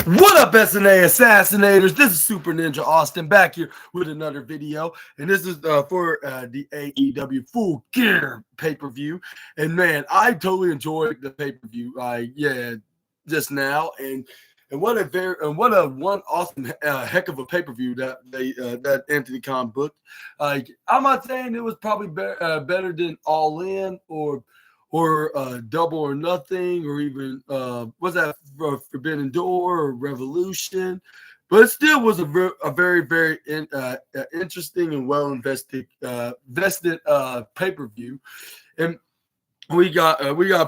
What up, SNA Assassinators? This is Super Ninja Austin back here with another video, and this is for the AEW Full Gear pay-per-view. And man, I totally enjoyed the pay-per-view. Just now, and what a one awesome heck of a pay-per-view that Anthony Khan booked. I'm not saying it was probably better than All In or Double or Nothing, or even was that Forbidden Door or Revolution, but it still was a very interesting and well vested pay per view, and we got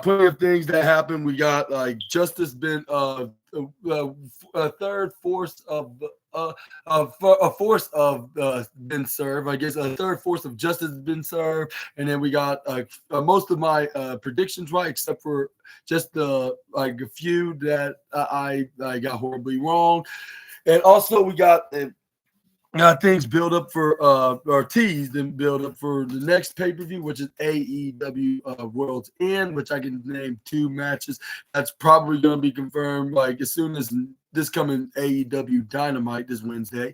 plenty of things that happened. We got like Justice been a third force a force of been served. I guess a third force of justice has been served, and then we got most of my predictions right, except for just the like a few that I got horribly wrong. And also we got things build up for or teased and build up for the next pay-per-view, which is AEW World's End, which I can name 2 matches. That's probably going to be confirmed like as soon as this coming AEW Dynamite this Wednesday.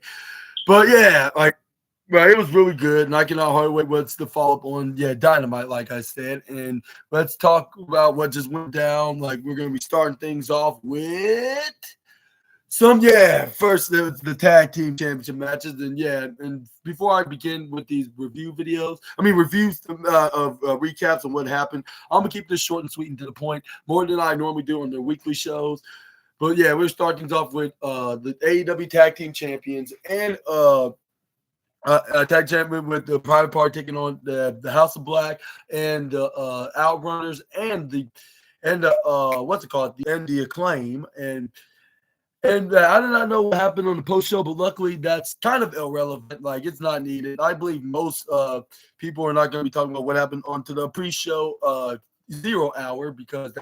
But yeah, it was really good, and I cannot hardly wait what's the follow-up on Dynamite, like I said. And let's talk about what just went down. Like, we're going to be starting things off with first the tag team championship matches. And before I begin with these reviews of recaps on what happened, I'm gonna keep this short and sweet and to the point, more than I normally do on the weekly shows. But yeah, we're starting things off with the AEW tag team champions and tag champion with the Private Party taking on the House of Black and the Outrunners and the Acclaim. And I did not know what happened on the post show, but luckily that's kind of irrelevant. Like, it's not needed. I believe most people are not going to be talking about what happened onto the pre-show 0 hour, because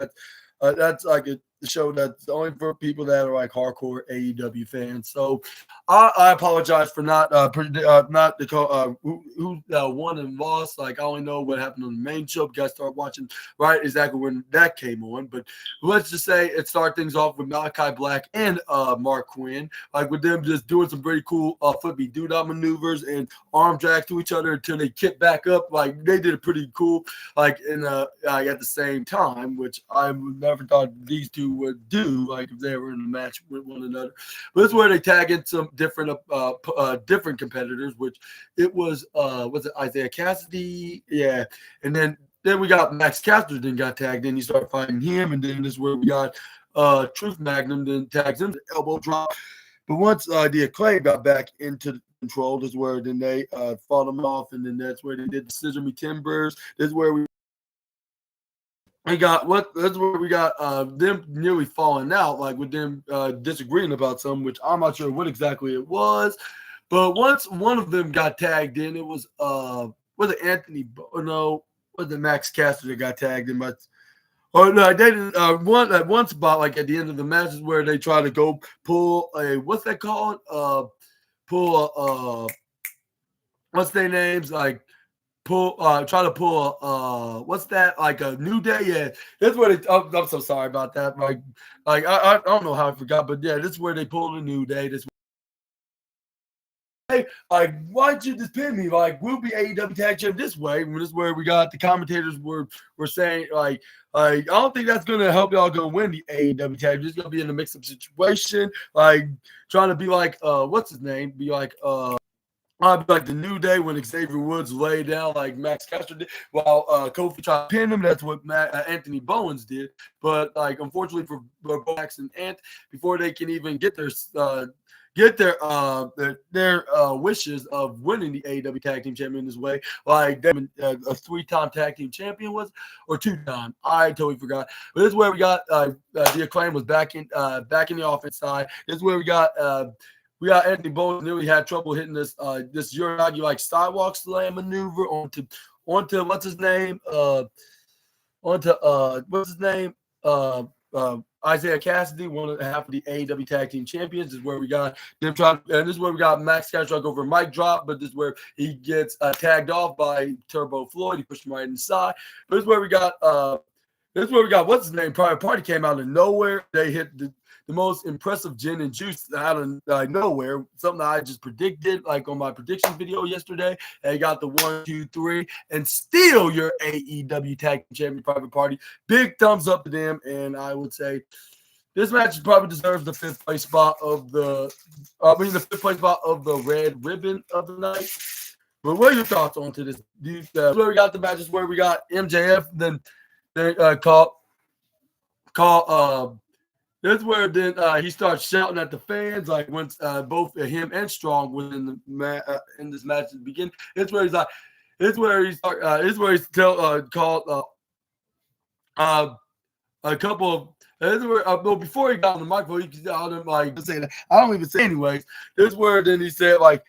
that's like a show that's only for people that are like hardcore AEW fans. So I apologize for not who won and lost. Like, I only know what happened on the main show because I started watching right exactly when that came on. But let's just say it started things off with Malachi Black and Mark Quinn, like with them just doing some pretty cool flippy doodah maneuvers and arm drags to each other until they kick back up. Like, they did it pretty cool, like at the same time, which I never thought these two would do, like if they were in a match with one another. But it's where they tag in some different competitors, which it was it Isaiah Cassidy? Yeah. And then we got Max Caster then got tagged in. He started fighting him, and then this is where we got Truth Magnum then tags him, the elbow drop. But once the Acclaim got back into control, this is where then they fought him off, and then that's where they did the Scissor Me Timbers. This is where we got them nearly falling out, like with them disagreeing about something, which I'm not sure what exactly it was. But once one of them got tagged in, it was it Anthony? No, was it Max Caster that got tagged in? But no, they didn't. One spot, like at the end of the match, is where they try to go pull a what's that called? What's their names? Like, try to pull what's that, like a New Day? Yeah, that's where they I'm so sorry about that. Like I don't know how I forgot, but yeah, this is where they pulled a New Day. Like, why'd you just pin me? Like, we'll be AEW tag champ this way. And this is where we got the commentators were saying like I don't think that's gonna help y'all go win the AEW tag. Just gonna be in a mix-up situation, like trying to be like what's his name? Be like like the New Day when Xavier Woods laid down like Max Caster did, while Kofi tried to pin him. That's what Anthony Bowens did. But like, unfortunately for Max and Ant, before they can even get their wishes of winning the AEW Tag Team Champion this way, like them, a 3-time Tag Team Champion was, or 2-time. I totally forgot. But this is where we got the Acclaim was back in the offense side. This is where we got Anthony Bowens nearly had trouble hitting this Uranagi like sidewalk slam maneuver onto what's his name? Isaiah Cassidy, one of half of the AEW Tag Team Champions. This is where we got them this is where we got Max Caster trying to go for a mic drop, but this is where he gets tagged off by Turbo Floyd. He pushed him right inside. But this is where we got This is where we got what's his name. Private Party came out of nowhere. They hit the most impressive gin and juice out of nowhere. Something that I just predicted, like on my prediction video yesterday. They got the 1, 2, 3, and still your AEW Tag Team Champion Private Party. Big thumbs up to them, and I would say this match probably deserves the 5th place spot of the red ribbon of the night. But what are your thoughts on to this? Where we got the matches where we got MJF, then they this is where then he starts shouting at the fans, like once both him and Strong was in the in this match at the beginning. It's where he's like, it's where he's called a couple of. This is where, well, before he got on the microphone, he got him like saying that. I don't even say anyways. This is where then he said like,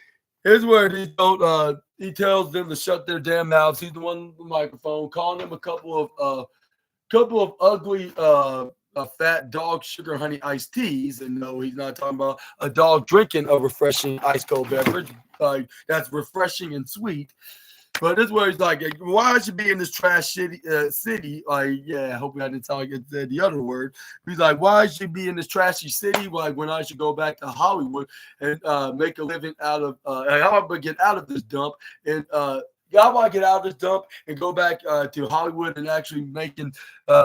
here's where he told he tells them to shut their damn mouths. He's the one with the microphone, calling them a couple of ugly fat dog sugar honey iced teas. And no, he's not talking about a dog drinking a refreshing ice cold beverage. That's refreshing and sweet. But this is where he's like, why I should be in this trash city? Like, yeah, I hope I didn't sound like it said the other word. He's like, why I should be in this trashy city? Like, when I should go back to Hollywood and make a living out of, how about get out of this dump and I want to get out of this dump and go back to Hollywood and actually making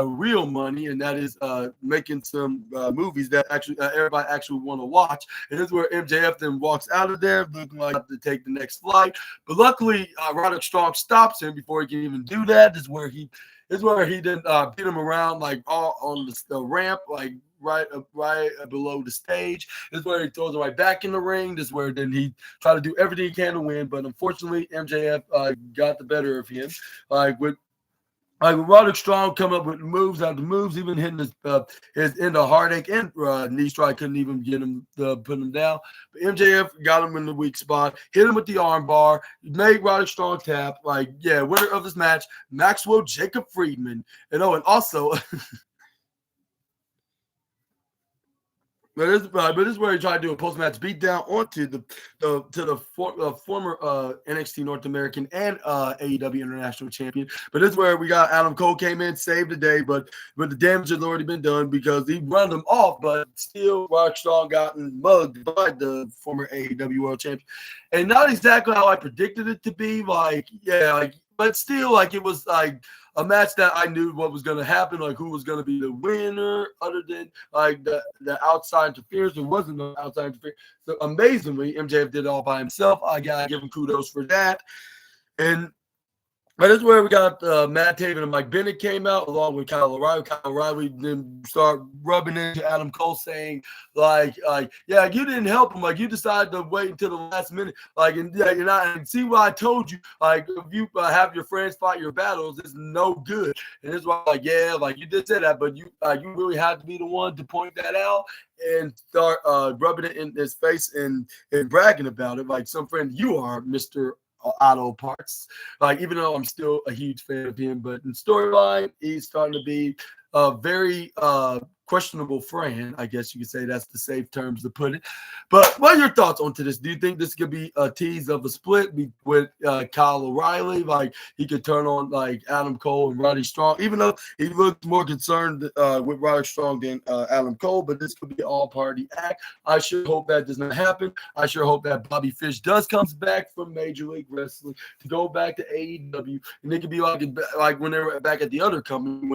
real money, and that is making some movies that actually everybody actually want to watch. And this is where MJF then walks out of there looking like to take the next flight. But luckily, Roderick Strong stops him before he can even do that. This is where he didn't beat him around like all on the ramp, like right below the stage. This is where he throws it right back in the ring. This is where then he tried to do everything he can to win, but unfortunately MJF got the better of him. With Roderick Strong come up with moves after moves, even hitting his end of heartache and knee strike, couldn't even get him to put him down. But MJF got him in the weak spot, hit him with the arm bar, made Roderick Strong tap. Winner of this match, Maxwell Jacob Friedman. And also But this is where he tried to do a post-match beatdown onto the former NXT North American and AEW International Champion. But this is where we got Adam Cole came in, saved the day, but the damage has already been done because he run them off, but still Roderick Strong gotten mugged by the former AEW World Champion. And not exactly how I predicted it to be, but still, it was a match that I knew what was going to happen, who was going to be the winner, other than the outside interference. There wasn't no outside interference. So amazingly, MJF did it all by himself. I gotta give him kudos for that. But this is where we got Matt Taven and Mike Bennett came out along with Kyle O'Reilly. Kyle O'Reilly then start rubbing into Adam Cole, saying yeah, you didn't help him. You decided to wait until the last minute. And see what I told you. If you have your friends fight your battles, it's no good. And it's why, you did say that, but you really had to be the one to point that out and start rubbing it in his face and bragging about it. Some friend, you are Mr. Auto Parts. Even though I'm still a huge fan of him, but in storyline, he's starting to be a very questionable friend. I guess you could say that's the safe terms to put it. But what are your thoughts on this? Do you think this could be a tease of a split with Kyle O'Reilly? He could turn on Adam Cole and Roddy Strong, even though he looks more concerned with Roddy Strong than Adam Cole, but this could be all party act. I sure hope that does not happen. I sure hope that Bobby Fish comes back from Major League Wrestling to go back to AEW, and it could be like when they were back at the other company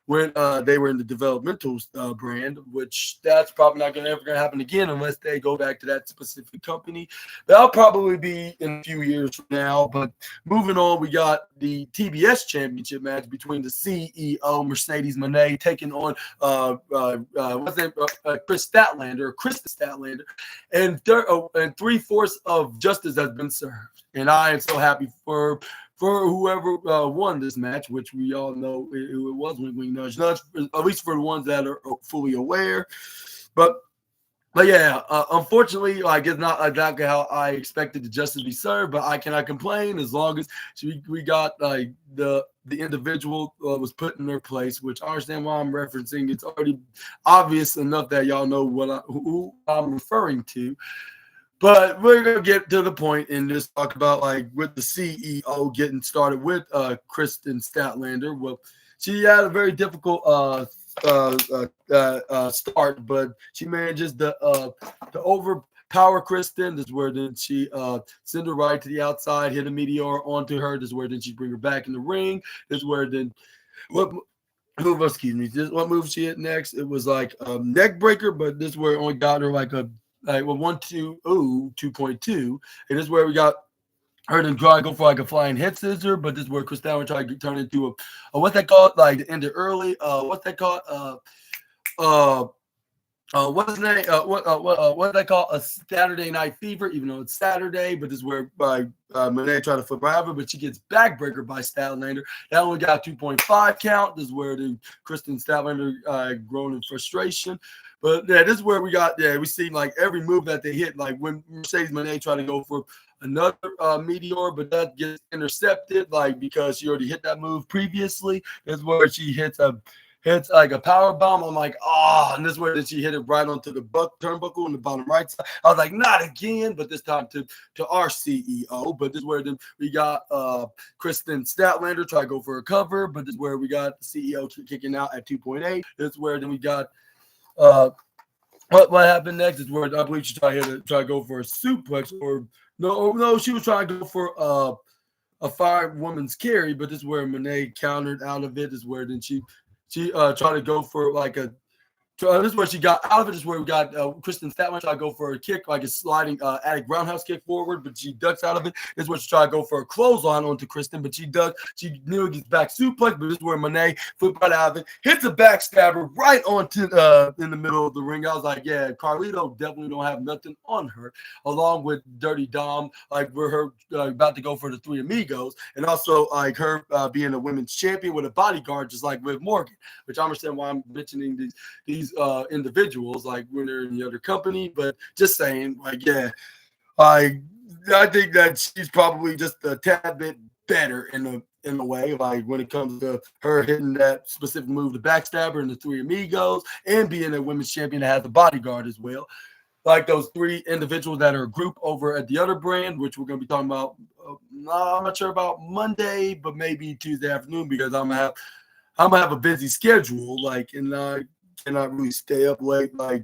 when they were in the developmental brand, which that's probably not ever going to happen again unless they go back to that specific company. That'll probably be in a few years from now. But moving on, we got the TBS Championship match between the CEO, Mercedes Moné, taking on Chris Statlander, and 3/4 of justice has been served. And I am so happy for whoever won this match, which we all know it was Wing Nudge, at least for the ones that are fully aware. But yeah, unfortunately, it's not exactly how I expected the justice to be served, but I cannot complain as long as we got the individual was put in their place, which I understand why I'm referencing. It's already obvious enough that y'all know who I'm referring to. But we're going to get to the point and just talk about with the CEO getting started with Kristen Statlander. Well, she had a very difficult start, but she manages to overpower Kristen. This is where then she send her right to the outside, hit a meteor onto her. This is where then she bring her back in the ring. This is where then what move? Excuse me. What move she hit next? It was like neck breaker, but this is where it only got her like 2.2, and this is where we got her to try to go for like a flying head scissor, but this is where Chris Down tried to turn into a what's that called? Like the end it early. What's that called? What's his name? What they call a Saturday Night Fever, even though it's Saturday, but this is where Monet tried to flip her over, but she gets backbreaker by Statlander. That only got 2.5 count. This is where the Kristen Statlander grown in frustration. But yeah, this is where we see like every move that they hit, like when Mercedes Monet tried to go for another meteor, but that gets intercepted, like because she already hit that move previously. This is where she hits like a power bomb. I'm like, and this is where she hit it right onto the turnbuckle on the bottom right side. I was like, not again, but this time to our CEO. But this is where then we got Kristen Statlander try to go for a cover, but this is where we got the CEO kicking out at 2.8. This is where then we got what happened next is where I believe she tried to go for a suplex, or no, she was trying to go for a firewoman's carry, but this is where Monet countered out of it. This is where then she tried to go for like a. This is where she got out of it. This is where we got Kristen Statlander try to go for a kick, like a sliding attic roundhouse kick forward, but she ducks out of it. This is where she tried to go for a clothesline onto Kristen, but she nearly gets back suplex, but this is where Monet flipped right out of it, hits a backstabber right onto in the middle of the ring. I was like, yeah, Carlito definitely don't have nothing on her, along with Dirty Dom, like we're her about to go for the Three Amigos, and also like her being a women's champion with a bodyguard, just like Liv Morgan, which I understand why I'm mentioning these individuals like when they're in the other company, but just saying, like, yeah, I think that she's probably just a tad bit better in a way, like when it comes to her hitting that specific move, the backstabber and the Three Amigos, and being a women's champion that has a bodyguard as well. Like those three individuals that are a group over at the other brand, which we're going to be talking about. I'm not sure about Monday, but maybe Tuesday afternoon, because I'm gonna have a busy schedule, like, and I cannot really stay up late like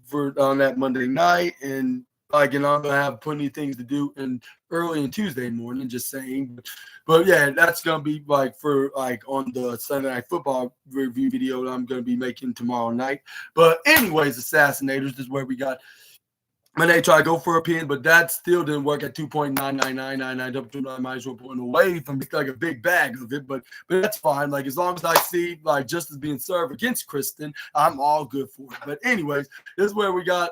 for on that Monday night, and like, and I'm gonna have plenty of things to do and early in Tuesday morning, just saying. But yeah, that's gonna be like for like on the Sunday Night Football review video that I'm gonna be making tomorrow night. But anyways, Assassinators, this is where we got when they try to go for a pin, but that still didn't work at 2.99999. Might as well pulling away from like a big bag of it, but that's fine. Like as long as I see like justice being served against Kristen, I'm all good for it. But anyways, this is where we got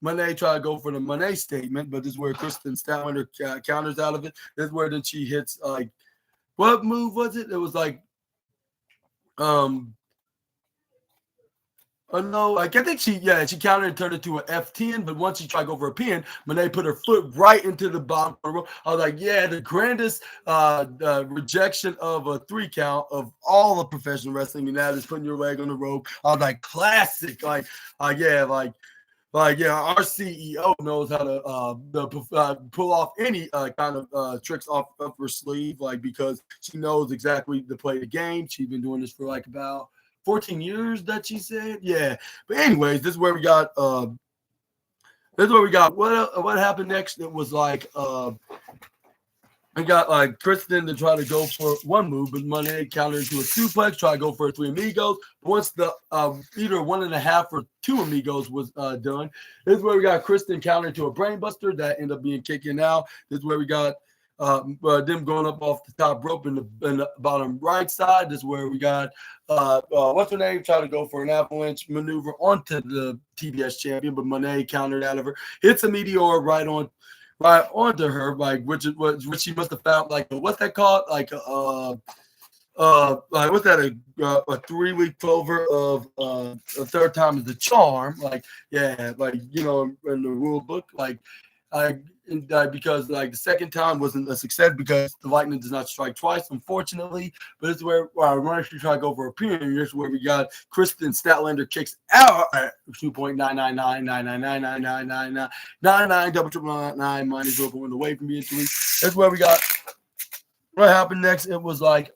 Monet try to go for the Monet statement, but this is where Kristen Statlander counters out of it. This is where then she hits like what move was it? It was like no, like I think she countered and turned it to an F10, but once she tried to go for a pin, Monet put her foot right into the bottom of the rope. I was like, yeah, the grandest rejection of a 3 count of all of professional wrestling, and that is putting your leg on the rope. I was like, classic, our CEO knows how to pull off any kind of tricks off her sleeve, like because she knows exactly to play the game. She's been doing this for like about 14 years that she said. Yeah. But anyways, this is where we got what happened next. It was like we got like Kristen to try to go for one move, but Monet countered into a suplex, try to go for a Three Amigos. Once the either 1.5 or 2 Amigos was done, this is where we got Kristen countered to a Brainbuster that ended up being kicking out. This is where we got them going up off the top rope in the bottom right side. This is where we got what's her name trying to go for an avalanche maneuver onto the TBS champion, but Monet countered out of her, hits a meteor right onto her, like which she must have found like what's that called, like like what's that, a 3-week clover of a third time is the charm, like yeah, like you know, in the rule book, like because like the second time wasn't a success because the lightning does not strike twice, unfortunately. But this is where I'm actually trying to go for a pin. This is where we got Kristen Statlander kicks out at 2.99999999999 double triple 9 minus 0.1 away from being 3. That's where we got what happened next. It was like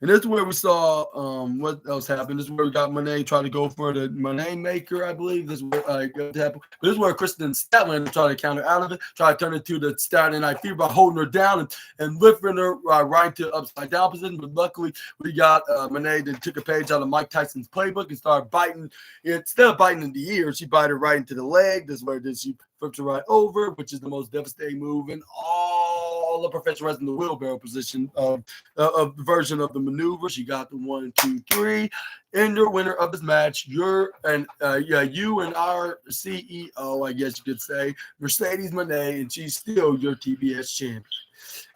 And this is where we saw what else happened. This is where we got Monet trying to go for the Monet Maker, I believe. This is where happened. This is where Kristen Statlander tried to counter out of it, try to turn it to the Saturday Night Fever by holding her down and lifting her right to upside down position. But luckily, we got Monet that took a page out of Mike Tyson's playbook and started biting. Instead of biting in the ear, she bit her right into the leg. This is where she flips her right over, which is the most devastating move in all the professional wrestling, the wheelbarrow position of the version of the maneuver. She got the 1, 2, 3. And your winner of this match, you and our CEO, I guess you could say, Mercedes Moné, and she's still your TBS champion.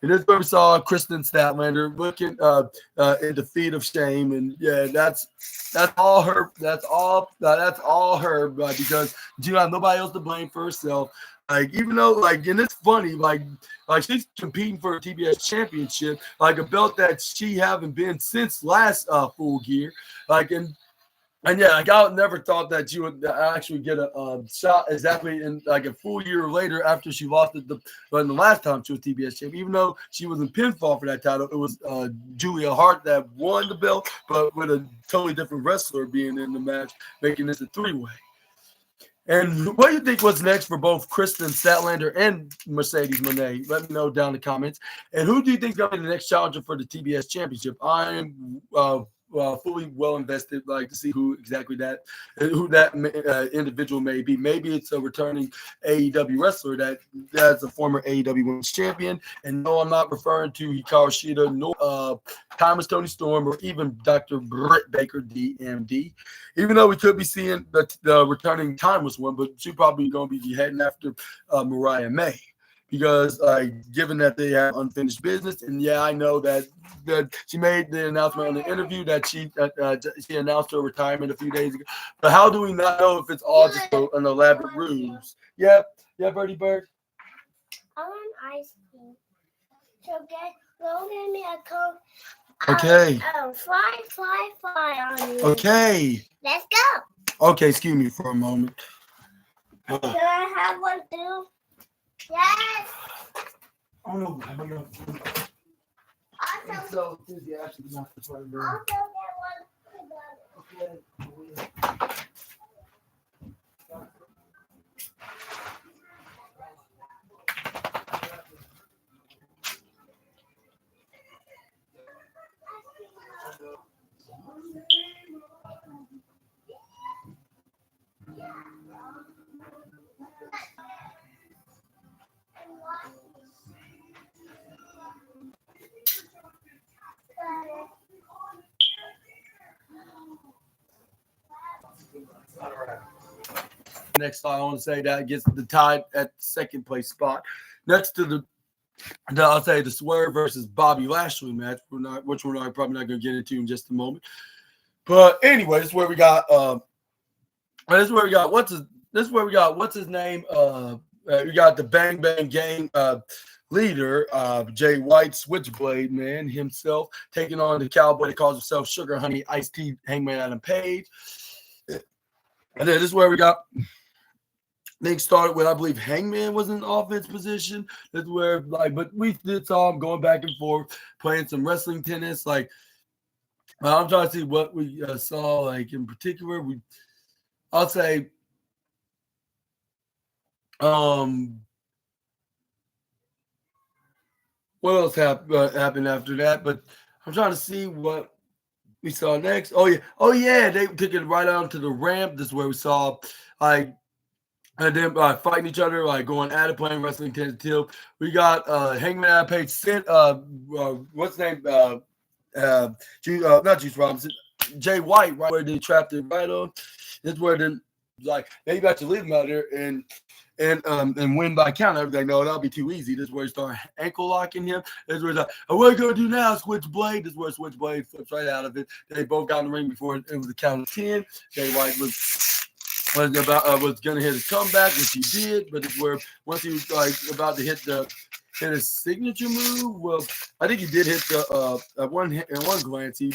And this is where we saw Kristen Statlander looking in defeat of shame, and yeah, that's all her. That's all her. Because she have nobody else to blame for herself. Like, even though, like, and it's funny, like she's competing for a TBS championship, like a belt that she haven't been since last Full Gear. Like, and yeah, like I never thought that you would actually get a shot exactly in like a full year later after she lost it the last time she was TBS champion. Even though she was in pinfall for that title, it was Julia Hart that won the belt, but with a totally different wrestler being in the match, making this a 3-way. And what do you think was next for both Kristen Statlander and Mercedes Moné? Let me know down in the comments. And who do you think is going to be the next challenger for the TBS championship? I am fully well invested, like to see who that individual may be. Maybe it's a returning AEW wrestler that's a former AEW Women's Champion. And no, I'm not referring to Hikaru Shida, nor Thomas Tony Storm, or even Dr. Britt Baker, DMD. Even though we could be seeing the returning timeless one, but she's probably going to be heading after Mariah May. Because given that they have unfinished business, and yeah, I know that she made the announcement on the interview that she announced her retirement a few days ago. But how do we not know if it's all just an elaborate ruse? Yeah, Birdie Bird. I want ice cream. So go get me a Coke. Okay. Fly on you. Okay. Let's go. Okay, excuse me for a moment. Can I have one too? Yes. Oh no, I don't know. I'm so enthusiastic not to play. Also get one. Okay. All right. Next, I want to say that gets the tie at second place spot. Next to I'll say the Swerve versus Bobby Lashley match, which we're probably not going to get into in just a moment. But anyway, this is where we got. What's his name? We got the Bang Bang Gang leader, Jay White, Switchblade man himself, taking on the cowboy that calls himself Sugar Honey Iced Tea, Hangman Adam Page. And then this is where we got things started with, I believe Hangman was in offense position. That's where, but we did saw him going back and forth, playing some wrestling tennis. I'm trying to see what we saw, in particular. I'll say, what else happened after that? But I'm trying to see what we saw next. Oh yeah, they took it right out to the ramp. This is where we saw and then fighting each other, going at it, playing wrestling tennis till we got Hangman Adam Page sent what's his name? Not Juice Robinson, Jay White, right where they trapped it right on. This is where then they got to leave him out there and win by count. Everything, no, that'll be too easy. This is where he started ankle locking him. This is where he's like, what are you gonna do now, Switchblade? This is where Switchblade flips right out of it. They both got in the ring before it was the count of 10. Jay White was gonna hit his comeback, which he did, but it's where once he was about to hit his signature move. Well, I think he did hit the in one glance he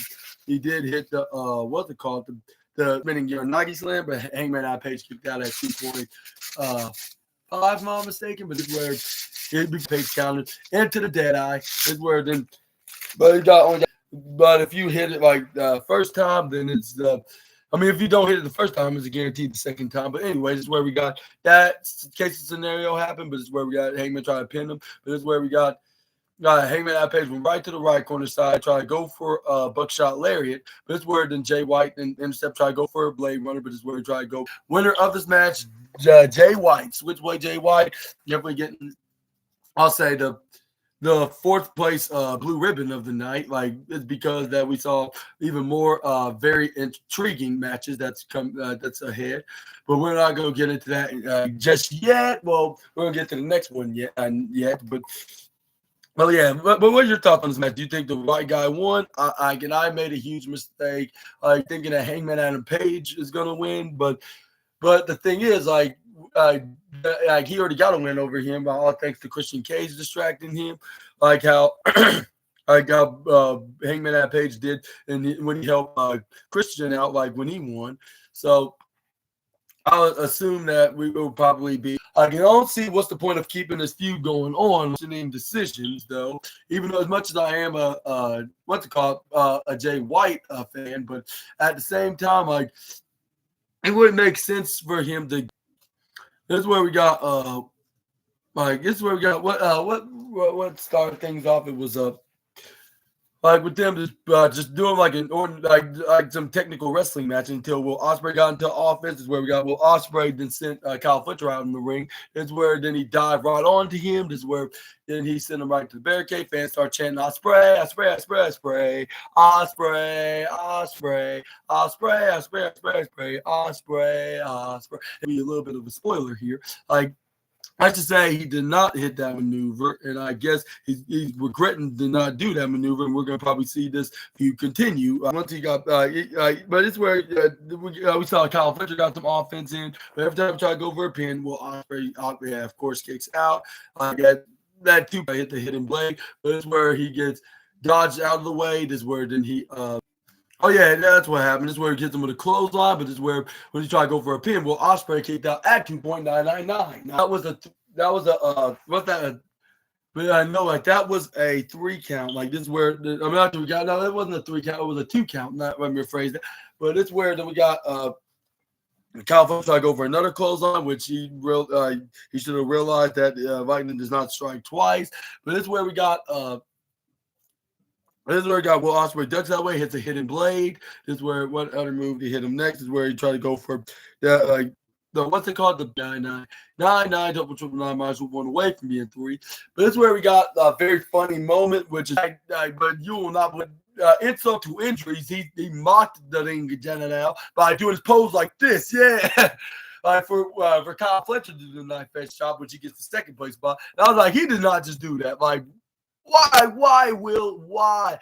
did hit the what's it called, the spinning Uranagi slam, but Hangman Adam Page kicked out at 2.5, if I'm not mistaken. But this is where he Page counted into the dead eye. This is where then, but he got only But if you hit it like the first time, then it's the. I mean, if you don't hit it the first time, it's a guaranteed the second time. But anyways, it's where we got that case of scenario happen. But it's where we got Hangman trying to pin him. But it's where we got Hangman that page went right to the right corner side, try to go for a buckshot lariat. But it's where then Jay White and intercept try to go for a blade runner. But it's where we try to go. Winner of this match, Jay White. Switch way Jay White. Definitely getting, I'll say, the fourth place blue ribbon of the night. Like, it's because that we saw even more very intriguing matches that's ahead. But we're not going to get into that just yet. Well, we're going to get to the next one yet. But well, yeah. But what are your thoughts on this match? Do you think the right guy won? I made a huge mistake thinking that Hangman Adam Page is going to win. But the thing is, like he already got a win over him, all thanks to Christian Cage distracting him, like how Hangman Adam Page did, and when he helped Christian out, like when he won. So I'll assume that we will probably be. I don't see what's the point of keeping this feud going on, mentioning decisions, though. Even though as much as I am a Jay White fan, but at the same time, like it wouldn't make sense for him to. This is where we got what started things off. It was like with them just doing like like some technical wrestling match until Will Ospreay got into offense. This is where we got Will Ospreay then sent Kyle Fletcher out in the ring. This is where then he dived right onto him. This is where then he sent him right to the barricade. Fans start chanting Ospreay, Ospreay, Ospreay, Ospreay, Ospreay, Ospreay, Ospreay, Ospreay, Ospreay, Ospreay, Ospreay. Maybe a little bit of a spoiler here, like. I should say he did not hit that maneuver, and I guess he's regretting to not do that maneuver, and we're going to probably see this feud continue. Once he got, but it's where we saw Kyle Fletcher got some offense in, but every time he tried to go for a pin, well, Ospreay, of course, kicks out. That too hit the hidden blade, but it's where he gets dodged out of the way. This is where then he oh yeah, that's what happened. This is where he gets him with a clothesline, but this is where when he tried to go for a pin, well, Ospreay kicked out at 2.999. But I know like that was a 3 count. Like this is where not 3 count. No, it wasn't a 3 count. It was a 2 count. Not let me rephrase that. But it's where then we got Kyle Fletcher tried to go for another clothesline, which he should have realized that Viking does not strike twice. But it's where we got. This is where he got Will Ospreay ducks that way, hits a hidden blade. This is where what other move he hit him next. This is where he tried to go for the what's it called? The 9-9 double triple 9 miles one away from being 3. But this is where we got a very funny moment, which is but you will not put insult to injuries. He mocked the ring general by doing his pose like this. Yeah. For Kyle Fletcher to do the knife edge chop, which he gets the second place spot. And I was like, he did not just do that. Like, why, Will? Why?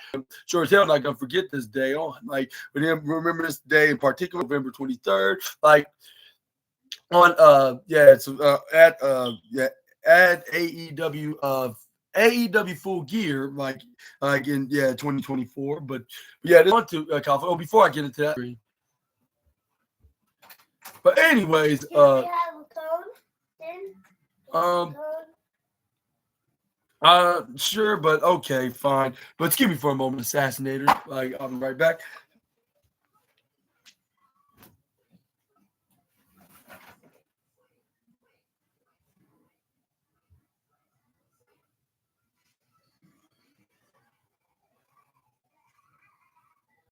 Sure as hell not gonna forget this day on. Like, with him, remember this day in particular, November 23rd. Like, on at AEW AEW Full Gear, like in 2024. But yeah, I want to before I get into that. But anyways, Do we have a code then? Sure, but okay, fine. But excuse me for a moment, Assassinator. Like, I'll be right back.